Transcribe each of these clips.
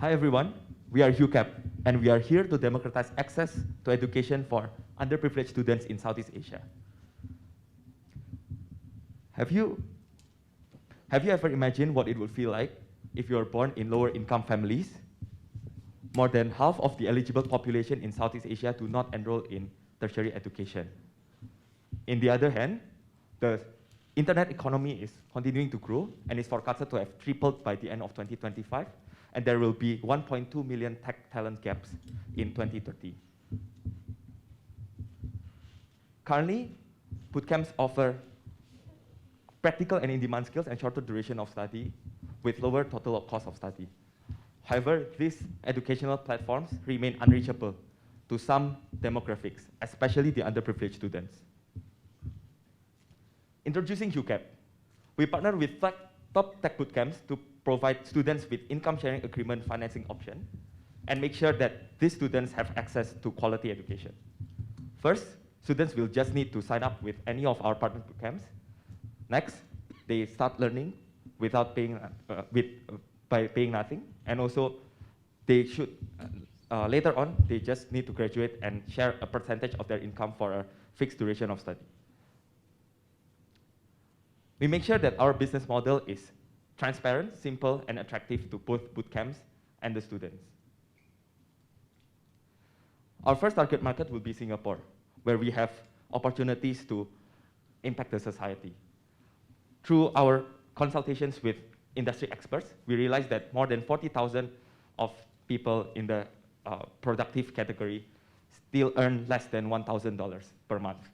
Hi everyone, we are huCap, and we are here to democratize access to education for underprivileged students in Southeast Asia. Have you ever imagined what it would feel like if you are born in lower income families? More than half of the eligible population in Southeast Asia do not enroll in tertiary education. In the other hand, the internet economy is continuing to grow and is forecasted to have tripled by the end of 2025, and there will be 1.2 million tech talent gaps in 2030. Currently, bootcamps offer practical and in-demand skills and shorter duration of study with lower total cost of study. However, these educational platforms remain unreachable to some demographics, especially the underprivileged students. Introducing huCap, we partner with top tech bootcamps to provide students with income sharing agreement financing option and make sure that these students have access to quality education. First, students will just need to sign up with any of our partner bootcamps. Next, they start learning without paying, by paying nothing, and also they should, later on, they just need to graduate and share a percentage of their income for a fixed duration of study. We make sure that our business model is transparent, simple, and attractive to both bootcamps and the students. Our first target market will be Singapore, where we have opportunities to impact the society. Through our consultations with industry experts, we realized that more than 40,000 of people in the productive category still earn less than $1,000 per month.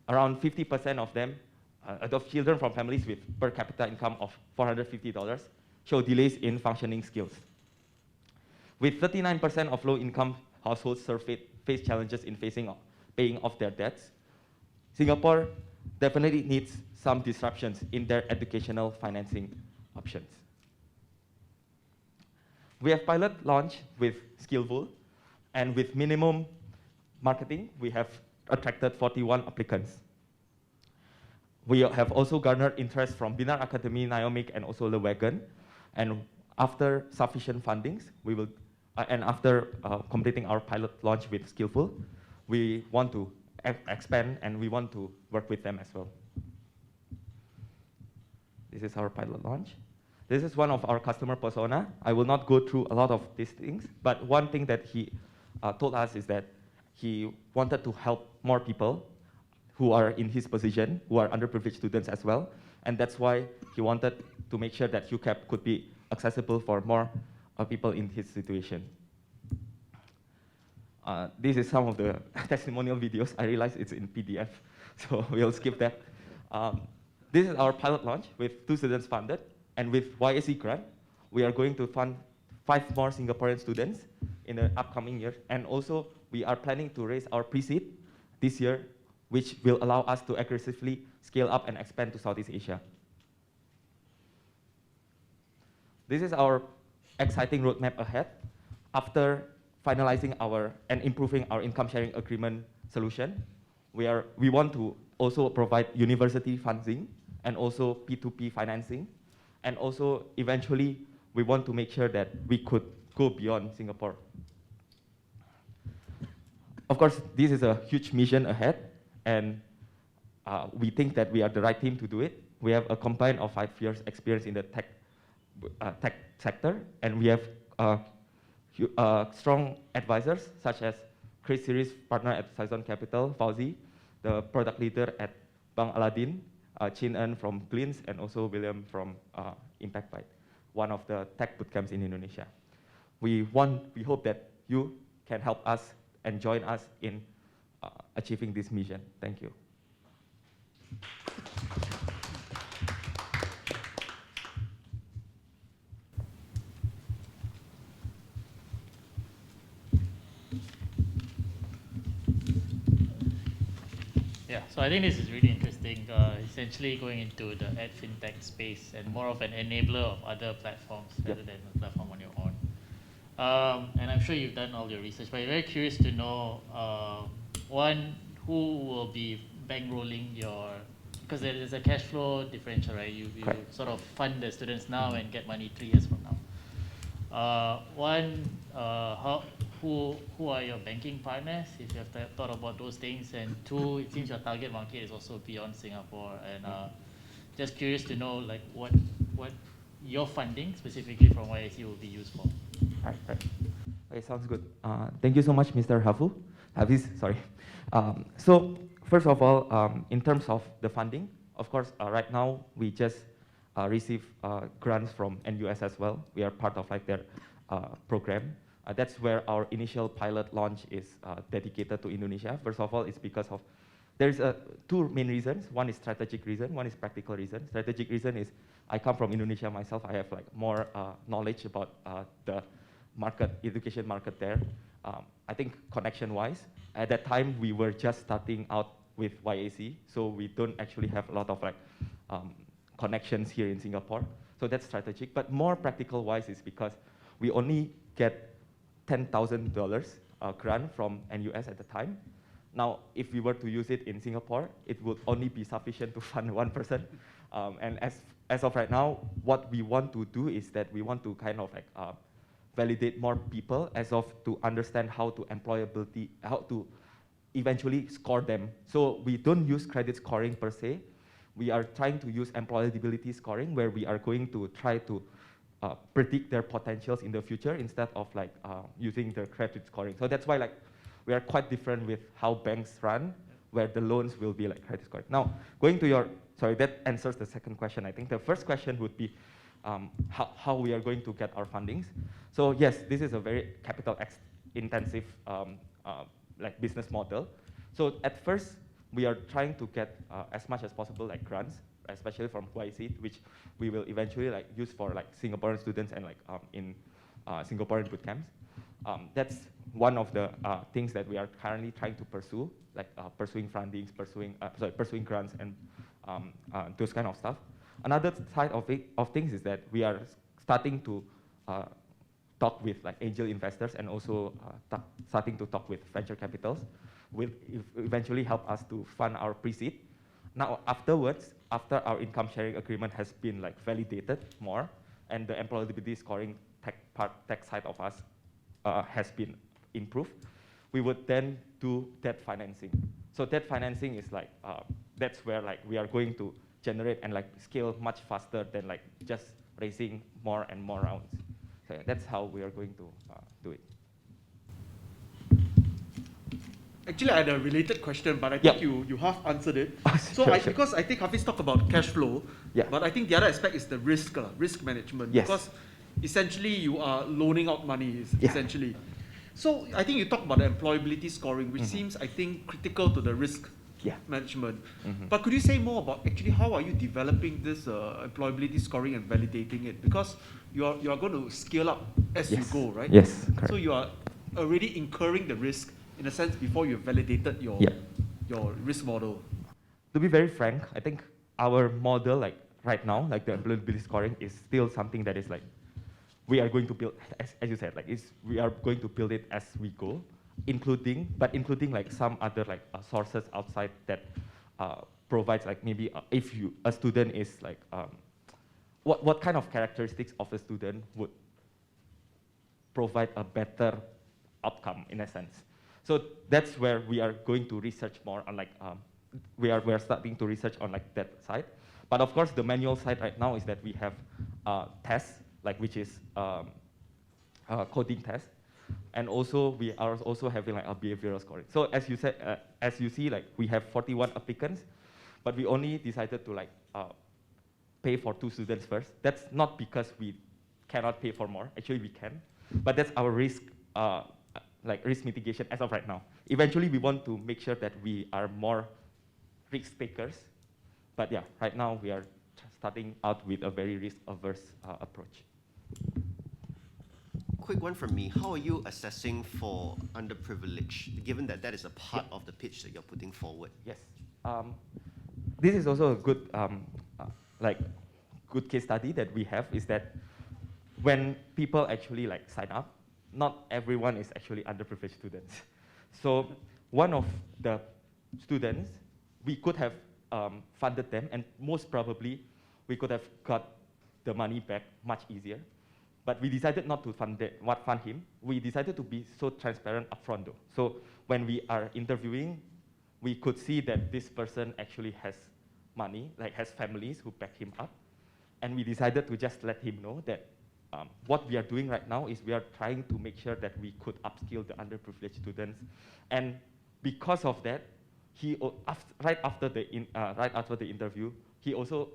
Around 50% of them, of children from families with per capita income of $450 show delays in functioning skills. With 39% of low-income households face challenges in paying off their debts, Singapore definitely needs some disruptions in their educational financing options. We have pilot launch with Skillful, and with minimum marketing, we have attracted 41 applicants. We have also garnered interest from Binar Academy, Naomic, and also Le Wagon. And after sufficient fundings, we will, and after completing our pilot launch with Skillful, we want to expand and we want to work with them as well. This is our pilot launch. This is one of our customer persona. I will not go through a lot of these things, but one thing that he told us is that he wanted to help more people who are in his position, who are underprivileged students as well, and that's why he wanted to make sure that huCap could be accessible for more people in his situation. This is some of the testimonial videos. I realize it's in PDF, so we'll skip that. This is our pilot launch with 2 students funded, and with YSE grant, we are going to fund 5 more Singaporean students in the upcoming year, and also we are planning to raise our pre-seed this year, which will allow us to aggressively scale up and expand to Southeast Asia. This is our exciting roadmap ahead. After finalizing and improving our income sharing agreement solution, we want to also provide university funding and also P2P financing. And also, eventually, we want to make sure that we could go beyond Singapore. Of course, this is a huge mission ahead, and we think that we are the right team to do it. We have a combine of 5 years experience in the tech sector, and we have strong advisors such as Chris Series, partner at Saison Capital, Fauzi, the product leader at Bang Aladdin, Chin En from Glints, and also William from Impact Byte, one of the tech bootcamps in Indonesia. We hope that you can help us and join us in achieving this mission. Thank you. Yeah, so I think this is really interesting, essentially going into the ad fintech space and more of an enabler of other platforms rather than a platform on your own. And I'm sure you've done all your research, but I'm very curious to know, one, who will be bankrolling your, because there's a cash flow differential, right? You sort of fund the students now and get money 3 years from now. One, who are your banking partners, if you have thought about those things? And two, it seems your target market is also beyond Singapore. And just curious to know like what your funding specifically from YAC will be used for. Right, right. Okay, sounds good. Thank you so much, Mr. Hafiz, sorry. So first of all, in terms of the funding, of course, right now we just receive grants from NUS as well. We are part of like their program. That's where our initial pilot launch is dedicated to Indonesia. First of all, it's because of there's two main reasons. One is strategic reason, one is practical reason. Strategic reason is I come from Indonesia myself. I have like more knowledge about the education market there. I think connection-wise, at that time we were just starting out with YAC, so we don't actually have a lot of like connections here in Singapore. So that's strategic. But more practical-wise is because we only get $10,000 grant from NUS at the time. Now, if we were to use it in Singapore, it would only be sufficient to fund one person. And as of right now, what we want to do is that we want to kind of like validate more people as of to understand how to employability, how to eventually score them. So we don't use credit scoring per se. We are trying to use employability scoring, where we are going to try to predict their potentials in the future instead of like using their credit scoring. So that's why like we are quite different with how banks run, where the loans will be like credit scoring. Now, going to your, sorry, that answers the second question. I think the first question would be how we are going to get our fundings. So yes, this is a very capital intensive like business model. So at first, we are trying to get as much as possible like grants, especially from YC, which we will eventually like use for like Singaporean students and like in Singaporean bootcamps. That's one of the things that we are currently trying to pursue, like pursuing fundings, pursuing grants, and those kind of stuff. Another side of things is that we are starting to talk with like angel investors and also starting to talk with venture capitals, will eventually help us to fund our pre-seed. Now, afterwards, after our income sharing agreement has been like validated more, and the employability scoring tech side of us has been improved, we would then do debt financing. So debt financing is like, that's where like we are going to generate and like scale much faster than like just raising more and more rounds. So that's how we are going to do it. Actually, I had a related question, but I think you half answered it. So Sure. Because I think Hafiz talked about cash flow, but I think the other aspect is the risk management. Yes. Because essentially you are loaning out money, essentially. So I think you talked about the employability scoring, which seems, I think, critical to the risk management. But could you say more about actually how are you developing this employability scoring and validating it? Because you are going to scale up as you go, right? Yes, correct. So you are already incurring the risk in a sense before you've validated your risk model. To be very frank, I think our model, like right now, like the employability scoring, is still something that is like we are going to build, as you said, like we are going to build it as we go, including like some other like sources outside that provides like maybe if a student is like what kind of characteristics of a student would provide a better outcome in a sense. So that's where we are going to research more on like we are starting to research on like that side. But of course, the manual side right now is that we have tests, like which is coding test, and also we are also having like a behavioral scoring. So as you said, as you see, like we have 41 applicants, but we only decided to like pay for 2 students first. That's not because we cannot pay for more. Actually, we can, but that's our risk. Like risk mitigation as of right now. Eventually, we want to make sure that we are more risk takers. But yeah, right now we are starting out with a very risk-averse approach. Quick one from me. How are you assessing for underprivileged, given that that is a part of the pitch that you're putting forward? Yes. This is also a good, like, good case study that we have, is that when people actually like sign up, not everyone is actually underprivileged students. So one of the students, we could have funded them, and most probably we could have got the money back much easier. But we decided not to fund him. We decided to be so transparent upfront though. So when we are interviewing, we could see that this person actually has money, like has families who back him up. And we decided to just let him know that what we are doing right now is we are trying to make sure that we could upskill the underprivileged students. And because of that, right after the interview, he also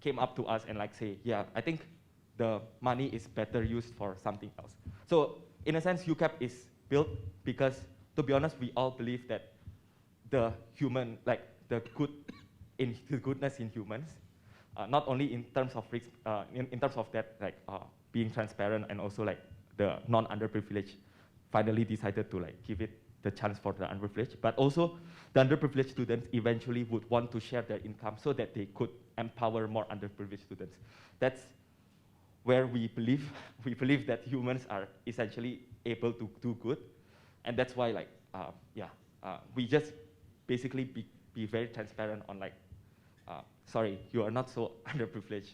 came up to us and say, yeah, I think the money is better used for something else. So in a sense, huCap is built because, to be honest, we all believe that the goodness in humans, not only in terms of risk, in terms of that being transparent, and also the non-underprivileged finally decided to give it the chance for the underprivileged, but also the underprivileged students eventually would want to share their income so that they could empower more underprivileged students. That's where we believe that humans are essentially able to do good, and that's why we just basically be very transparent on sorry, you are not so underprivileged.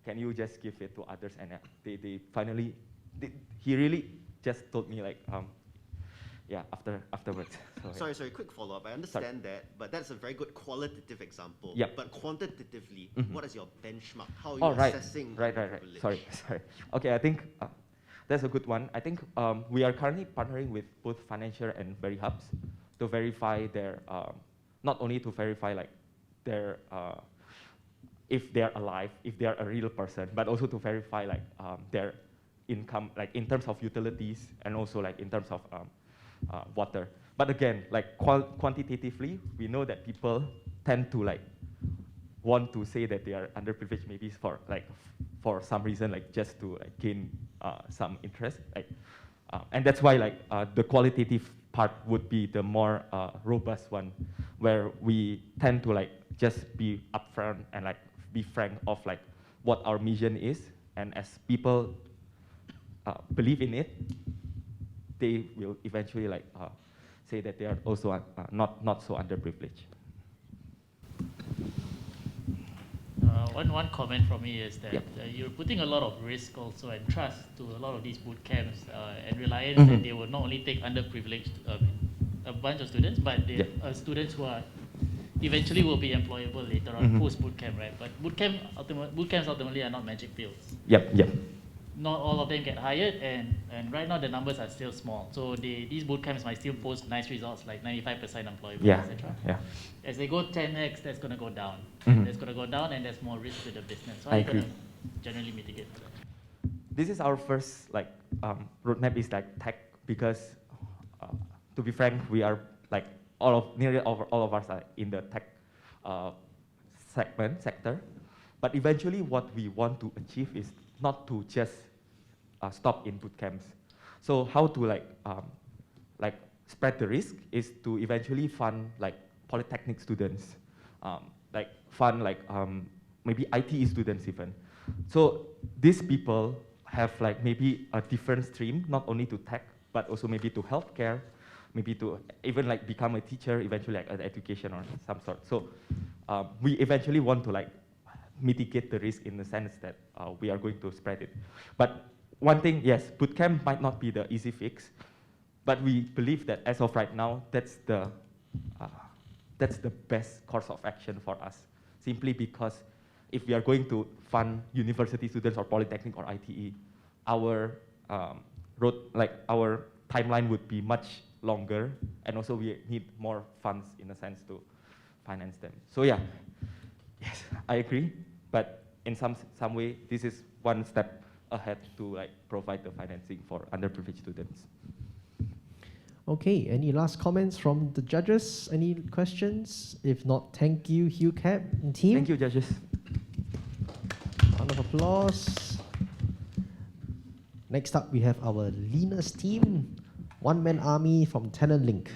Can you just give it to others? And they finally, he really just told me afterwards. So, Sorry, quick follow-up. I understand that, but that's a very good qualitative example. Yep. But quantitatively, what is your benchmark? How are you assessing Right. underprivileged? Sorry. Okay, I think that's a good one. I think we are currently partnering with both financial and Very Hubs to verify their, not only to verify their, if they're alive, if they're a real person, but also to verify their income, in terms of utilities, and also in terms of water. But again, quantitatively, we know that people tend to want to say that they are underprivileged, maybe for some reason, just to gain some interest, and that's why the qualitative part would be the more robust one, where we tend to just be upfront and be frank of what our mission is, and as people believe in it, they will eventually say that they are also not so underprivileged. One comment from me is that you're putting a lot of risk also and trust to a lot of these boot camps and reliance that they will not only take underprivileged a bunch of students, but they students who are eventually will be employable later on post boot camp, right? But boot camps ultimately are not magic pills. Yep. Not all of them get hired, and right now the numbers are still small. So these boot camps might still post nice results, like 95% employable, etc. Yeah. As they go 10x, that's going to go down. That's going to go down, and there's more risk to the business. So I how are you agree. going to generally mitigate for that? This is our first roadmap is tech, because to be frank, we are nearly all of us are in the tech sector. But eventually, what we want to achieve is not to just stop in boot camps. So how to spread the risk is to eventually fund polytechnic students, fund maybe IT students even. So these people have maybe a different stream, not only to tech, but also maybe to healthcare, maybe to even become a teacher, eventually an education or some sort. So we eventually want to mitigate the risk in the sense that we are going to spread it. But one thing, yes, bootcamp might not be the easy fix, but we believe that as of right now, that's the best course of action for us. Simply because if we are going to fund university students or polytechnic or ITE, our our timeline would be much longer, and also we need more funds in a sense to finance them. So yeah. Yes, I agree, but in some way, this is one step ahead to provide the financing for underprivileged students. Okay, any last comments from the judges? Any questions? If not, thank you, huCap and team. Thank you, judges. Round of applause. Next up, we have our leanest team, one-man army from Talent Link.